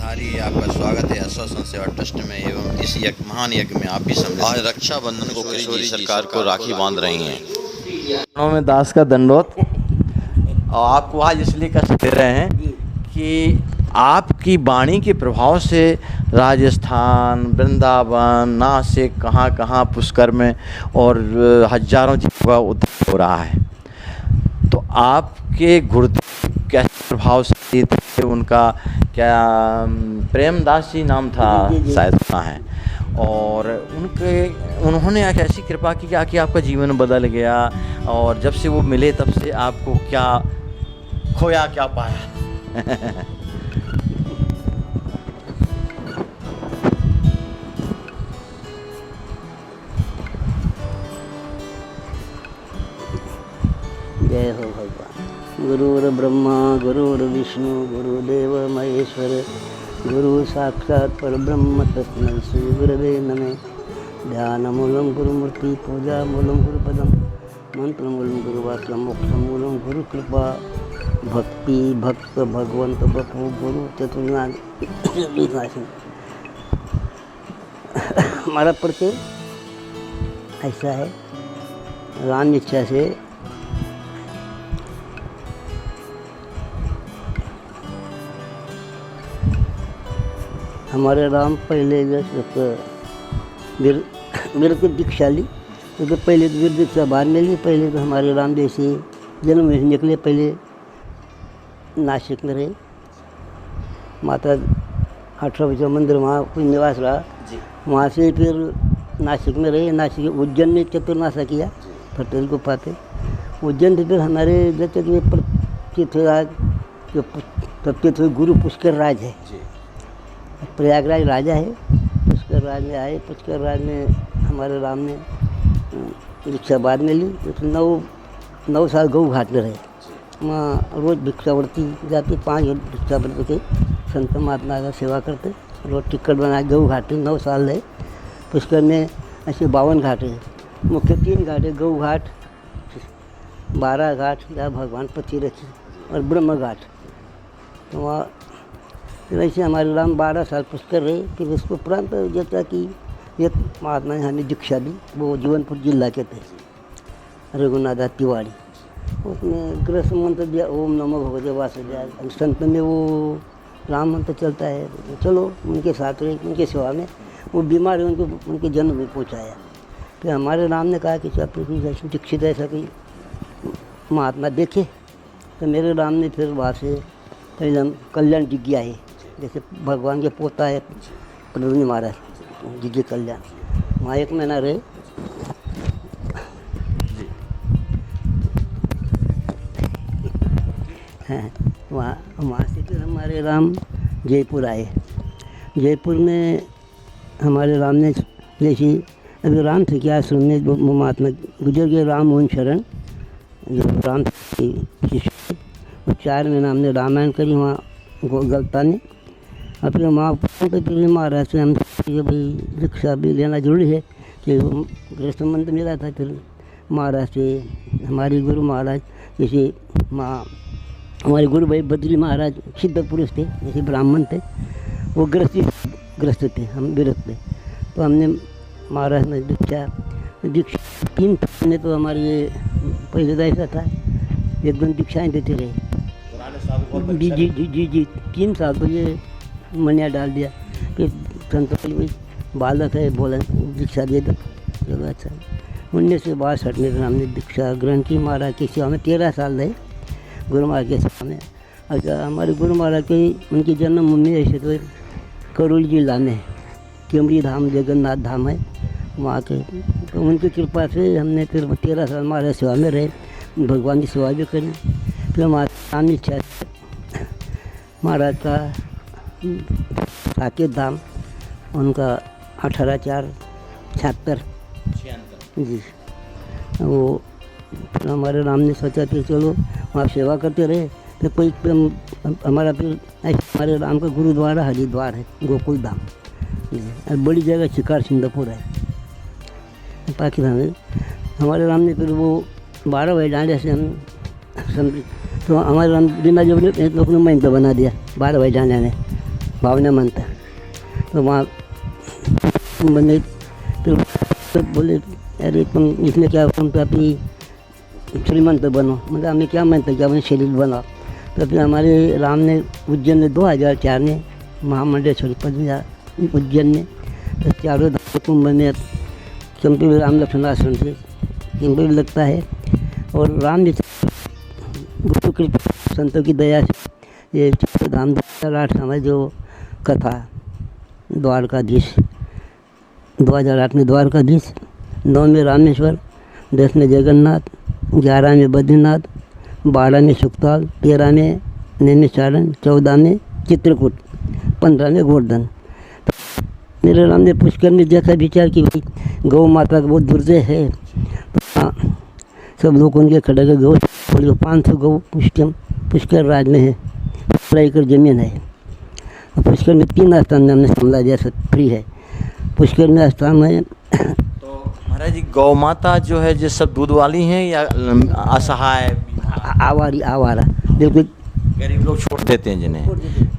बिहारी आपका स्वागत है आश्वासन सेवा ट्रस्ट में एवं इस महान यज्ञ में आप भी सम्मिलित। आज रक्षाबंधन को किशोरी जी सरकार को राखी बांध रही हैं। में दास का दंडोत। और आपको आज इसलिए कष्ट दे रहे हैं कि आपकी वाणी के प्रभाव से राजस्थान, वृंदावन, नासिक, कहाँ कहाँ पुष्कर में और हजारों जीवों का उद्धार हो रहा है। तो आपके गुरुदेव कैसे प्रभाव से थे, उनका क्या प्रेमदास जी नाम था शायद सुना है, और उन्होंने एक ऐसी कृपा की कि आपका जीवन बदल गया। और जब से वो मिले तब से आपको क्या खोया क्या पाया। जय हो भगवान। गुरुर् ब्रह्मा गुरुर्विष्णु गुरुदेव महेश्वर गुरु साक्षात् परब्रह्म तस्मै श्री गुरवे नमः। ध्यानमूलं गुरुमूर्ति पूजामूलं गुरुपदं मंत्रमूलं गुरुवाक्यं मोक्षमूलं गुरुकृपा भक्ति भक्त भगवंत बपू गुरु चतुर्नाथ। हमारा परिचय ऐसा है, राम इच्छा से हमारे राम पहले मेरे को दीक्षा ली, तो पहले तो वीर दीक्षा बाद में ली। पहले तो हमारे राम जैसे जन्म में निकले, पहले नासिक में रहे। माता 18 बजे मंदिर वहाँ कोई निवास रहा, वहाँ से फिर नासिक में रहे। नासिक उज्जैन में चतुर्नाशा किया, फतेह गुफा पे। उज्जैन से फिर हमारे जब में तीर्थराज जो तीर्थ गुरु पुष्कर राज है, प्रयागराज राजा है, पुष्कर राज में आए। पुष्कर राज में हमारे राम ने दीक्षा बाद में ली। तो 9 साल गऊ घाट में रहे। वहाँ रोज़ भिक्षावृत्ति जाती, 5 भिक्षावृत्ति के संत महात्मा का सेवा करते, रोज़ टिकट बना गऊ घाट 9 साल रहे। पुष्कर में ऐसे 52 घाट है, मुख्य 3 घाट है, गऊ घाट, 12 घाट जहाँ भगवान पति रखी, और ब्रह्म घाट। तो वहाँ वैसे हमारे राम 12 साल पुष्कर रहे। फिर उसको उपरांत जैसा कि एक महात्मा ने हमें दीक्षा दी, वो जीवनपुर जिला के थे, रघुनाथ तिवारी। उसने गृह मंत्र दिया, ओम नमो भगवते वासुदेवाय। संत में वो राम मंत्र चलता है, तो चलो उनके साथ रहे, उनके सेवा में। वो बीमार है, उनके जन्म में पहुँचाया। फिर हमारे राम ने कहा कि जैसे दीक्षित ऐसा कोई महात्मा देखे। तो मेरे राम ने फिर वहाँ से पहले हम कल्याण जी गया है, जैसे भगवान के पोता है प्रभु महाराज जी कल्याण, वहाँ 1 महीना रहे। वहाँ से फिर हमारे राम जयपुर आए। जयपुर में हमारे राम ने जैसे अभी राम थे क्या आश्रम में महात्मा गुजर गए, राम मोहन शरण जो राम शिष्य, 4 महीना हमने रामायण करी वहाँ गलता ने। और फिर वहाँ फिर महाराज से हम भाई दीक्षा भी लेना जरूरी है कि गृहस्थ मंत्र मिला था। फिर महाराज से हमारे गुरु महाराज जैसे हमारे गुरु भाई बद्री महाराज सिद्ध पुरुष थे, जैसे ब्राह्मण थे, वो ग्रस्त थे, हम विरक्त थे। तो हमने महाराज ने दीक्षा 3 ने तो हमारे ये पहले तो ऐसा था, 1-2 दीक्षाएँ देते रहे। जी 3 साल तो ये मनिया डाल दिया। फिर संत बालक है, बोला दीक्षा दे दो, चलो अच्छा। 1962 में हमने दीक्षा ग्रहण की। महाराज की सेवा में 13 साल रहे, गुरु महाराज की सेवा में। अच्छा, हमारे गुरु महाराज की उनकी जन्मभूमि ऐसे तो करौली जिला में केमरी धाम जगन्नाथ धाम है वहाँ के। तो उनकी कृपा से हमने फिर 13 साल महाराज सेवा में रहे, भगवान की सेवा भी करी। फिर हमारे राम इच्छा महाराज का साकेत धाम, उनका 18/4/76 जी। वो हमारे राम ने सोचा कि चलो वहाँ सेवा करते रहे। फिर कोई हमारा फिर हमारे राम का गुरुद्वारा हरिद्वार है, गोकुल धाम जी। बड़ी जगह शिकार सिंगापुर है पाकिस्तान में। हमारे राम ने फिर वो 12 भाई डांडे से हम समझ, तो हमारे राम बिना जब लोग ने महिंदा बना दिया 12 भाई डांडा ने। भावना मानता। तो वहाँ मैंने तो बोले अरे तुम इसमें क्या, तुम तो अपनी श्रीमंत बनो। मतलब हमें क्या मानता कि अपने शरीर बना। तो फिर हमारे राम ने उज्जैन में 2004 में महामंडलेश्वरी पद मिला उज्जैन में। तो चारों कुंभ में चंपी में राम लक्ष्मण आश्रम से कुंभ भी लगता है। और राम जी गुरु कृपा संतों की दया से ये धाम 2008 हमारी जो कथा द्वारकाधीश 2008 में द्वारकाधीश, 9 में रामेश्वर, 10 में जगन्नाथ, 11 में बद्रीनाथ, 12 में सुखताल, 13 में नैमिषारण्य, 14 में चित्रकूट, 15 में गोवर्धन। तो मेरे राम ने पुष्कर में जैसा विचार कि भाई गौ माता का बहुत दुर्जय है, तो सब लोग उनके खड़े कर गौ 500 गौ पुष्कर राज में है, 15 एकड़ जमीन है। पुष्कर में 3 स्थान में हमने संभाला जैसा फ्री है। पुष्कर में स्थान है। तो महाराज जी गौ माता जो है जो सब दूध वाली हैं या असहाय आवारा बिल्कुल गरीब लोग छोड़ देते हैं जिन्हें?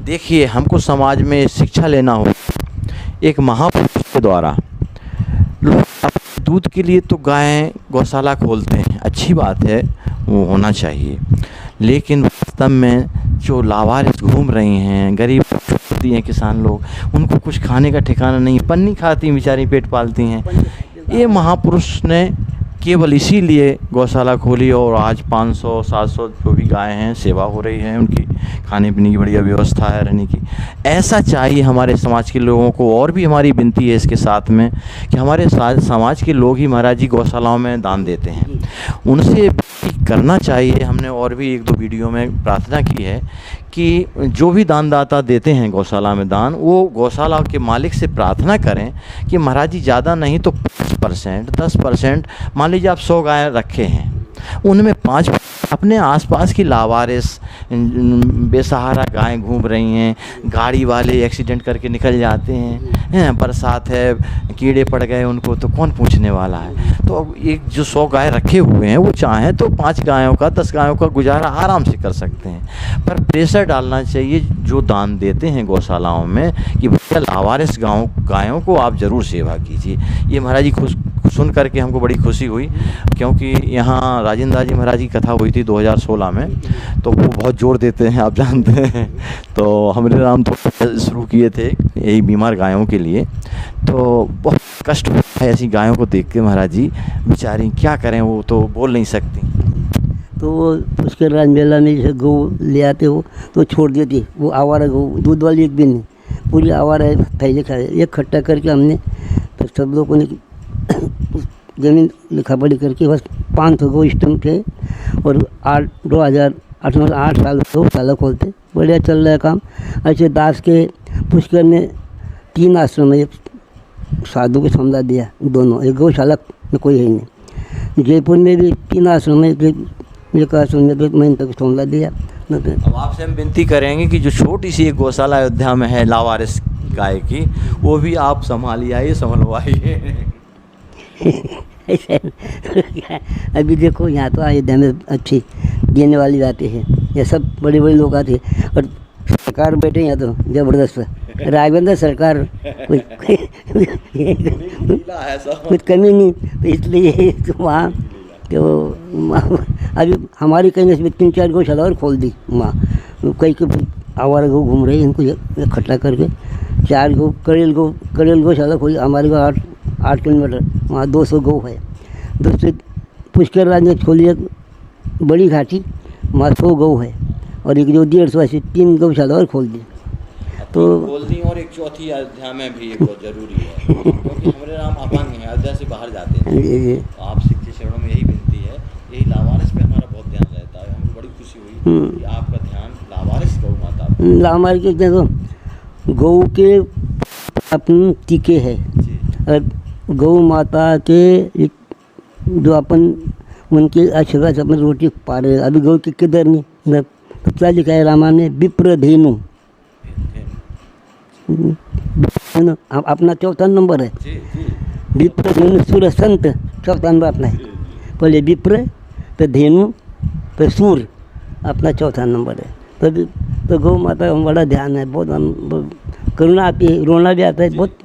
देखिए हमको समाज में शिक्षा लेना हो, एक महापुरुष के द्वारा लोग दूध के लिए तो गाय गौशाला खोलते हैं, अच्छी बात है, वो होना चाहिए। लेकिन वास्तव में जो लावारिस घूम रही हैं, गरीब छोड़ती हैं किसान लोग, उनको कुछ खाने का ठिकाना नहीं, पन्नी खाती बेचारी, पेट पालती हैं। ये महापुरुष ने केवल इसीलिए गौशाला खोली और आज 500-700 जो भी गाय हैं सेवा हो रही है, उनकी खाने पीने की बढ़िया व्यवस्था है, रहने की। ऐसा चाहिए हमारे समाज के लोगों को। और भी हमारी विनती है इसके साथ में कि हमारे समाज के लोग ही महाराज जी गौशालाओं में दान देते हैं, उनसे करना चाहिए। हमने और भी 1-2 वीडियो में प्रार्थना की है कि जो भी दानदाता देते हैं गौशाला में दान, वो गौशाला के मालिक से प्रार्थना करें कि महाराज जी ज़्यादा नहीं तो 5%, 10%, मान लीजिए आप 100 गाय रखे हैं, उनमें 5 अपने आसपास की लावारिस बेसहारा गाय घूम रही हैं, गाड़ी वाले एक्सीडेंट करके निकल जाते हैं, बरसात है, कीड़े पड़ गए उनको, तो कौन पूछने वाला है। तो अब एक जो 100 गाय रखे हुए हैं, वो चाहें तो 5 गायों का 10 गायों का गुजारा आराम से कर सकते हैं। पर प्रेशर डालना चाहिए जो दान देते हैं गौशालाओं में कि भैया लावारिस गायों को आप ज़रूर सेवा कीजिए। ये महाराज जी सुन करके हमको बड़ी खुशी हुई, क्योंकि यहाँ राजेंद्र जी महाराज की कथा हुई थी 2016 में, तो वो बहुत जोर देते हैं, आप जानते हैं। तो हमरे राम तो शुरू किए थे यही बीमार गायों के लिए। तो बहुत कष्ट होता है ऐसी गायों को देख के महाराज जी, बेचारी क्या करें, वो तो बोल नहीं सकती। तो वो उसके राज मेला में जैसे गौ ले आते हो तो छोड़ देती, वो आवारा गौ, दूध वाली एक भी नहीं, पूरी आवारा है, थैले खाए। एक खट्टा करके हमने तो सब लोगों ने ज़मीन लिखा पढ़ी करके बस 500 गौ स्टम्प थे। और 8 साल गौशाला खोलते, बढ़िया चल रहा है काम। ऐसे दास के पुष्कर में 3 आश्रम है, साधु को समझा दिया दोनों, एक गौशाला में कोई है नहीं। जयपुर में भी 3 आश्रम है, एक आश्रम में 2 महीने तक समझा दिया। अब आपसे हम विनती करेंगे कि जो छोटी सी एक गौशाला अयोध्या में है लावारिस गाय की, वो भी आप संभालिए, आइए संभलवाइए। अभी देखो यहाँ तो अयोध्या में अच्छी देने वाली बातें हैं, ये सब बड़े बड़े लोग आते हैं और सरकार बैठे यहाँ तो ज़बरदस्त राघवेंद्र सरकार कुछ कमी नहीं। तो इसलिए तो वहाँ तो अभी हमारी कहीं से 3-4 गौशाला और खोल दी वहाँ। कई आवारा गौ घूम रही है, इनको इकट्ठा करके 4 गौ कड़ेल गौशाला खोली हमारे को 8 किलोमीटर, वहाँ 200 गौ है। दूसरे पुष्कर राज ने खोली एक बड़ी घाटी, वहाँ 100 गौ है। और एक जो 150 ऐसी 3 गौशाला और खोल दी। तो खोल दी, और एक चौथी अयोध्या में भी एक बहुत जरूरी है, क्योंकि हमारे राम अपंग हैं, अयोध्या से बाहर जाते हैं। तो आपसे के चरणों में यही विनती है, यही लावारिस पे हमारा बहुत ध्यान रहता है। हमें बड़ी खुशी हुई कि आपका ध्यान लावारिस गौ माता हमारे के देखो गौ के अपन टीके है, और गौ माता के जो अपन उनके आशीर्वाद से अपन रोटी पा रहे हैं। अभी गौ की किधर नहीं, तो क्या लिखा है रामायण में, विप्र धेनु अपना 4था नंबर है। विप्र धेनु सूर संत 4था नंबर अपना है। पहले विप्र, तो धेनु, तो सूर अपना 4था नंबर है। तो गौ माता का बड़ा ध्यान है, बहुत हम करुणा आती है, रोना भी आता है, बहुत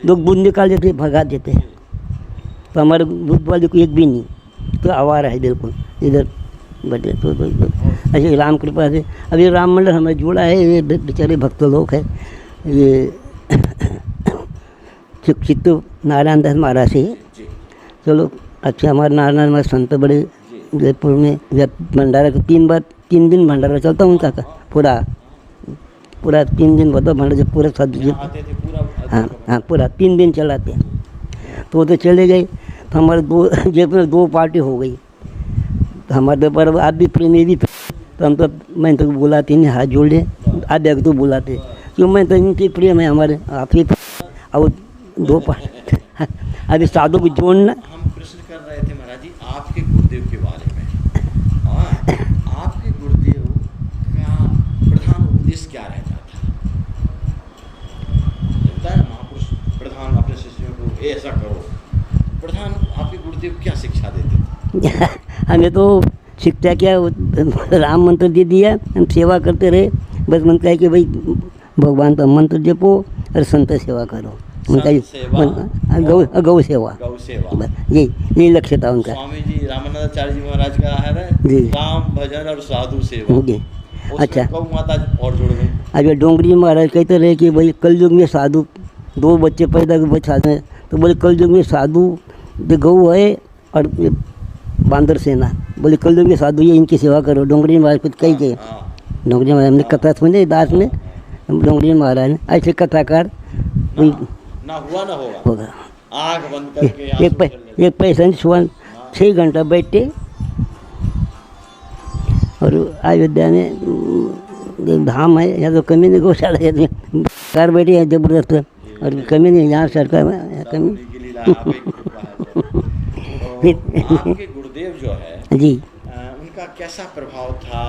लोग बुद्ध निकाल देते हैं, भगा देते हैं। तो हमारे बुद्ध वाले को एक भी नहीं, तो आवारा है बिल्कुल इधर बैठे। तो ऐसे राम कृपा से अभी राम मंदिर हमें जुड़ा है। ये बेचारे भक्त लोग हैं, ये चित्तू नारायण दास महाराज से। चलो अच्छा, हमारे नारायण महाराज संत बड़े जयपुर में भंडारा 3 दिन भंडारा चलता उनका का पूरा 3 दिन बताओ भंडारा पूरा साधु। हाँ पूरा 3 दिन चलाते हैं। तो वो तो चले गए, तो हमारे जयपुर में 2 पार्टी हो गई। तो हमारे पर आप भी प्रेमी भी, तो हम तो मैं तो बुलाते नहीं, हाथ जोड़ ले आप तो बुलाते, क्यों मैं तो इनकी प्रेम है हमारे आप ही। अब 2 पार्टी अभी साधु को जोड़ना। हम प्रश्न कर रहे थे महाराज जी आपके गुरुदेव के बारे में, और आपके गुरुदेव का प्रधान उपदेश क्या रहता था? लगता है महापुरुष प्रधान अपने शिष्यों को ऐसा करो, प्रधान आपके गुरुदेव क्या शिक्षा देते थे? हमें तो शिक्षा क्या, राम मंत्र दे दिया, हम सेवा करते रहे। बस मन कहे कि भाई भगवान का मंत्र जपो और संत सेवा करो, उनका गौ सेवा, बस यही लक्ष्य था उनका। स्वामी जी रामानंदाचार्य जी महाराज का है जी, राम भजन और साधु सेवा जी। अच्छा, गौ माता और जुड़ गई। अभी डोंगरी महाराज कहते रहे कि भाई कलयुग में साधु 2 बच्चे पैदा कर, तो बोले कलयुग में साधु जो गौ है और बांदर सेना, बोले कलयुग में साधु ये इनकी सेवा करो। डोंगरी महाराज कुछ कही गए, डोंगरी महाराज हमने कथा सुने दास में, डोंगरी महाराज ने ऐसे कथाकार ना हुआ ना होगा, आँख बंद करके एक पैसा सुबह 6 घंटा बैठे और अयोध्या में धाम है, यहाँ तो कमी नहीं, गौशाला है, कार बैठे हैं जबरदस्त, और कमी नहीं यहाँ सरकार में कमी। आपके गुरुदेव जो है जी, उनका कैसा प्रभाव था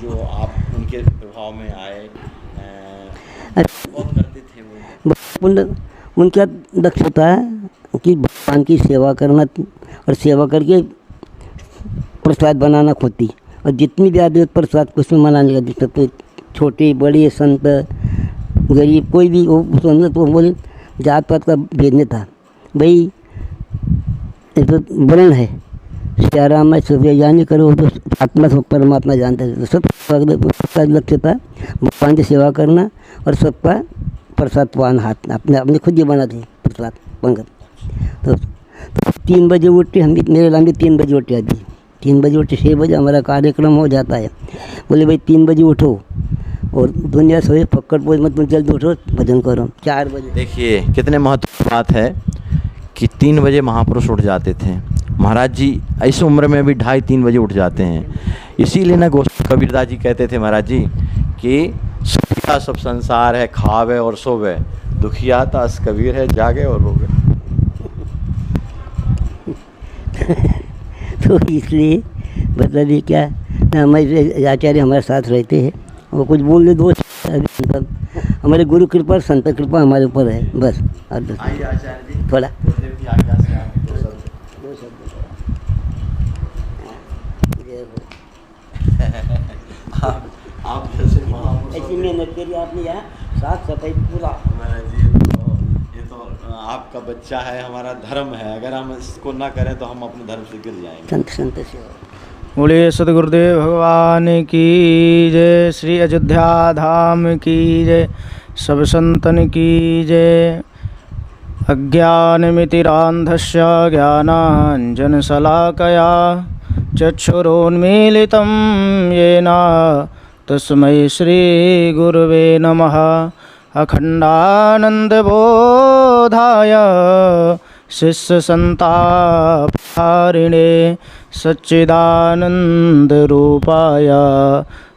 जो आप उनके प्रभाव में आए? बहुत करते थे वो। उनका दक्षता है कि भगवान की सेवा करना और सेवा करके प्रसाद बनाना खोती, और जितनी भी आदमी प्रसाद कुछ में मनाने का दिक्कत, छोटे बड़े संत गरीब कोई भी वो समझ, तो बोले जात पात का भेदने था भाई, तो वर्ण है सियाराम में सब जाने करो, तो आत्मा सब परमात्मा जानते थे। तो सबका लक्ष्य था भगवान की सेवा करना और सबका प्रसाद पान हाथ अपने खुद ही बनाते प्रसाद पंगत। तो 3 बजे उठते हम, मेरे लाम 3 बजे उठते, अभी 3 बजे उठते 6 बजे हमारा कार्यक्रम हो जाता है। बोले भाई 3 बजे उठो और दुनिया सोए पकड़ पोज मत, जल्दी उठो भजन करो 4 बजे। देखिए कितने महत्वपूर्ण बात है कि 3 बजे महापुरुष उठ जाते थे। महाराज जी इस उम्र में भी 2:30-3 बजे उठ जाते हैं। इसीलिए ना गोस्वामी कबीरदास जी कहते थे महाराज जी कि सुखिया सब संसार है, खावे और सोवे, दुखिया तास कबीर है, जागे और रोवे। तो इसलिए बताइए क्या, हमारे आचार्य हमारे साथ रहते हैं, वो कुछ बोल दे दो, हमारे गुरु कृपा संत कृपा हमारे ऊपर है बस। आइए आचार्य जी थोड़ा आप जैसे ऐसी मेहनत करी आपने, यहाँ साफ सफाई पूरा। ये तो आपका बच्चा है, हमारा धर्म है, अगर हम इसको ना करें तो हम अपने धर्म से गिर जाएंगे। संत सेवा। बोलिए सदगुरुदेव भगवान की जय, श्री अयोध्या धाम की जय, सब संतन की जय। अज्ञानमितिरान्धस्य ज्ञानाञ्जनशलाकया चक्षुरोन्मीलितं येन तस्मै श्रीगुरुवे नमः। अखण्डानन्दबोधाय शिष्यसन्तापहारिणे सच्चिदानन्दरूपाय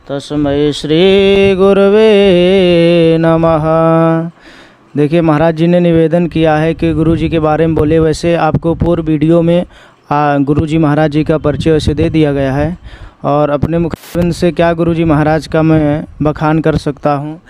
तस्मै श्रीगुरुवे नमः। देखिए महाराज जी ने निवेदन किया है कि गुरु जी के बारे में बोले, वैसे आपको पूर्व वीडियो में गुरु जी महाराज जी का परिचय वैसे दे दिया गया है, और अपने मुखबिंद से क्या गुरु जी महाराज का मैं बखान कर सकता हूँ।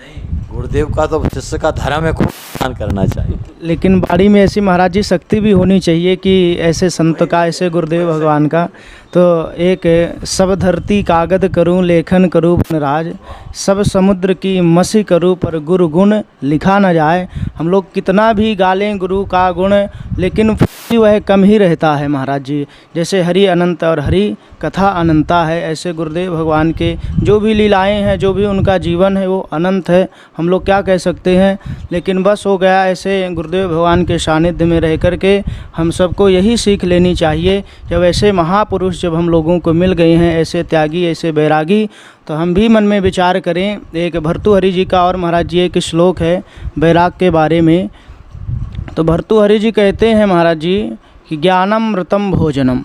गुरुदेव का तो शिष्य का धर्म है, खूब बखान करना चाहिए, लेकिन बाड़ी में ऐसी महाराज जी शक्ति भी होनी चाहिए कि ऐसे संत का, ऐसे गुरुदेव भगवान का तो एक सब धरती कागद करूं लेखन करूं बनराज, सब समुद्र की मसी करूं पर गुरु गुण लिखा न जाए। हम लोग कितना भी गालें गुरु का गुण, लेकिन वह कम ही रहता है महाराज जी। जैसे हरि अनंत और हरि कथा अनंता है, ऐसे गुरुदेव भगवान के जो भी लीलाएं हैं, जो भी उनका जीवन है वो अनंत है। हम लोग क्या कह सकते हैं, लेकिन बस हो गया ऐसे गुरुदेव भगवान के सानिध्य में रह कर के हम सबको यही सीख लेनी चाहिए। जब ऐसे महापुरुष जब हम लोगों को मिल गए हैं, ऐसे त्यागी, ऐसे बैरागी, तो हम भी मन में विचार करें। एक भर्तृहरि जी का और महाराज जी एक श्लोक है बैराग के बारे में। तो भर्तृहरि जी कहते हैं महाराज जी कि ज्ञानमृतम भोजनम,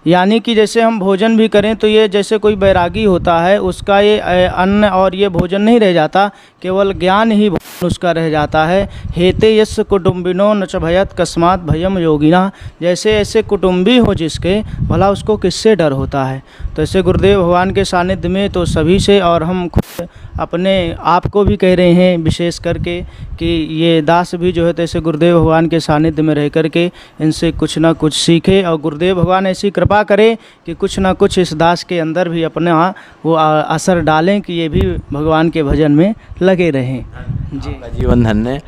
यानी कि जैसे हम भोजन भी करें तो ये जैसे कोई बैरागी होता है, उसका ये अन्न और ये भोजन नहीं रह जाता, केवल ज्ञान ही भोजन उसका रह जाता है। हेते यस कुटुम्बिनो न च भयत कस्मात भयम योगिना, जैसे ऐसे कुटुंबी हो जिसके, भला उसको किससे डर होता है। तो ऐसे गुरुदेव भगवान के सानिध्य में तो सभी से, और हम खुद अपने आप को भी कह रहे हैं विशेष करके कि ये दास भी जो है तो ऐसे गुरुदेव भगवान के सानिध्य में रह करके इनसे कुछ ना कुछ सीखे, और गुरुदेव भगवान ऐसी कृपा करे कि कुछ ना कुछ इस दास के अंदर भी अपना वो असर डालें कि ये भी भगवान के भजन में लगे रहें। जी, आपका जीवन धन्य।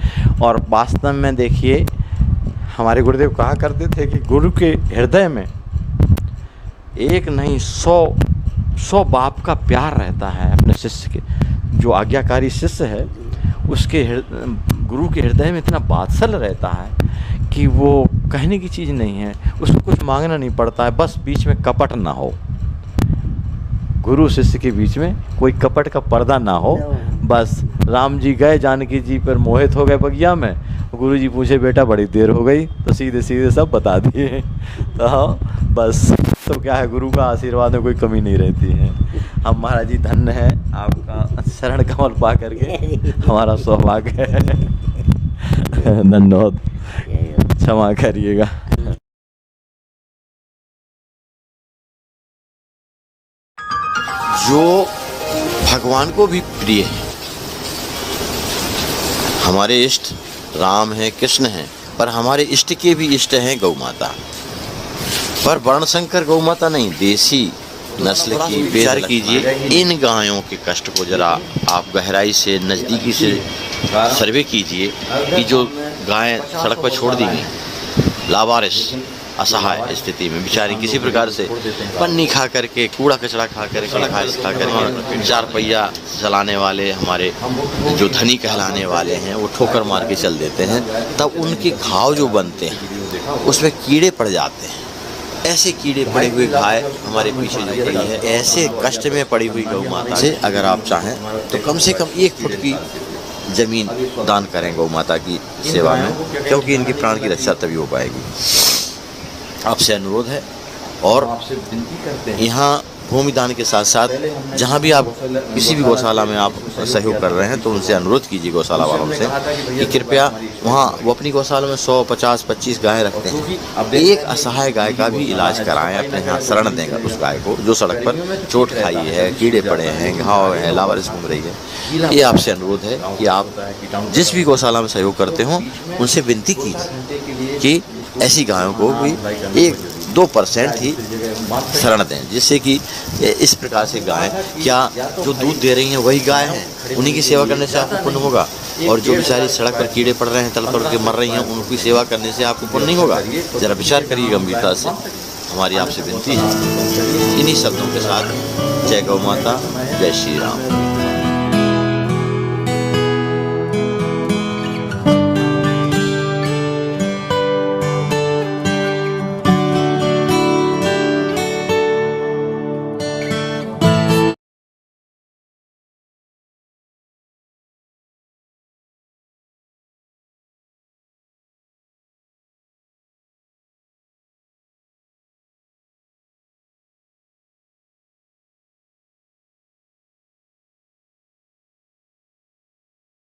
और वास्तव में देखिए, हमारे गुरुदेव कहा करते थे कि गुरु के हृदय में एक नहीं 100 बाप का प्यार रहता है अपने शिष्य के। जो आज्ञाकारी शिष्य है उसके गुरु के हृदय में इतना वात्सल्य रहता है कि वो कहने की चीज़ नहीं है, उसको कुछ मांगना नहीं पड़ता है, बस बीच में कपट ना हो। गुरु शिष्य के बीच में कोई कपट का पर्दा ना हो। बस राम जी गए जानकी जी पर मोहित हो गए बगिया में, गुरु जी पूछे बेटा बड़ी देर हो गई, तो सीधे सीधे सब बता दिए। तो बस तो क्या है, गुरु का आशीर्वाद में कोई कमी नहीं रहती है। हम महाराज जी धन्य हैं, आपका शरण कमल पा करके हमारा सौभाग्य है। धन्यवाद, क्षमा करिएगा। जो भगवान को भी प्रिय है, हमारे इष्ट राम हैं, कृष्ण हैं, पर हमारे इष्ट के भी इष्ट हैं गौ माता। पर वर्णशंकर गौ माता नहीं, देसी नस्ल की। विचार कीजिए, इन गायों के कष्ट को जरा आप गहराई से नज़दीकी से सर्वे कीजिए कि जो गायें सड़क पर छोड़ दी गई, लावारिस असहाय स्थिति में बेचारी, किसी प्रकार से पन्नी खा करके, कूड़ा कचरा खा करके, 4 पहिया चलाने वाले हमारे जो धनी कहलाने वाले हैं वो ठोकर मार के चल देते हैं, तब उनके घाव जो बनते हैं उसमें कीड़े पड़ जाते हैं। ऐसे कीड़े पड़े हुए गाय हमारे पीछे जो पड़ी है, ऐसे कष्ट में पड़ी हुई गौ माता से अगर आप चाहें तो कम से कम 1 फुट की ज़मीन दान करें गौ माता की सेवा में, क्योंकि इनकी प्राण की रक्षा तभी हो पाएगी। आपसे अनुरोध है, और यहाँ भूमि दान के साथ साथ जहाँ भी आप किसी भी गौशाला में आप सहयोग कर रहे हैं तो उनसे अनुरोध कीजिए गौशाला वालों से कि कृपया वहाँ वो अपनी गौशाला में 100, 50, 25 गायें रखते हैं, एक असहाय गाय का भी इलाज कराएं, अपने यहाँ शरण देंगे उस गाय को जो सड़क पर चोट खाई है, कीड़े पड़े हैं, घाव है, लावारिस घूम रही है। ये आपसे अनुरोध है कि आप जिस भी गौशाला में सहयोग करते हों उनसे विनती कीजिए कि ऐसी गायों को भी 1-2% ही शरण दें, जिससे कि इस प्रकार से गायें क्या जो दूध दे रही हैं वही गाय हैं, उन्हीं की सेवा करने से आपको पुण्य होगा, और जो बेचारी सड़क पर कीड़े पड़ रहे हैं, तल पड़ के मर रही हैं, उनकी सेवा करने से आपको पुण्य नहीं होगा। ज़रा विचार करिए गंभीरता से, हमारी आपसे विनती है। इन्हीं शब्दों के साथ जय गौ माता, जय श्री राम।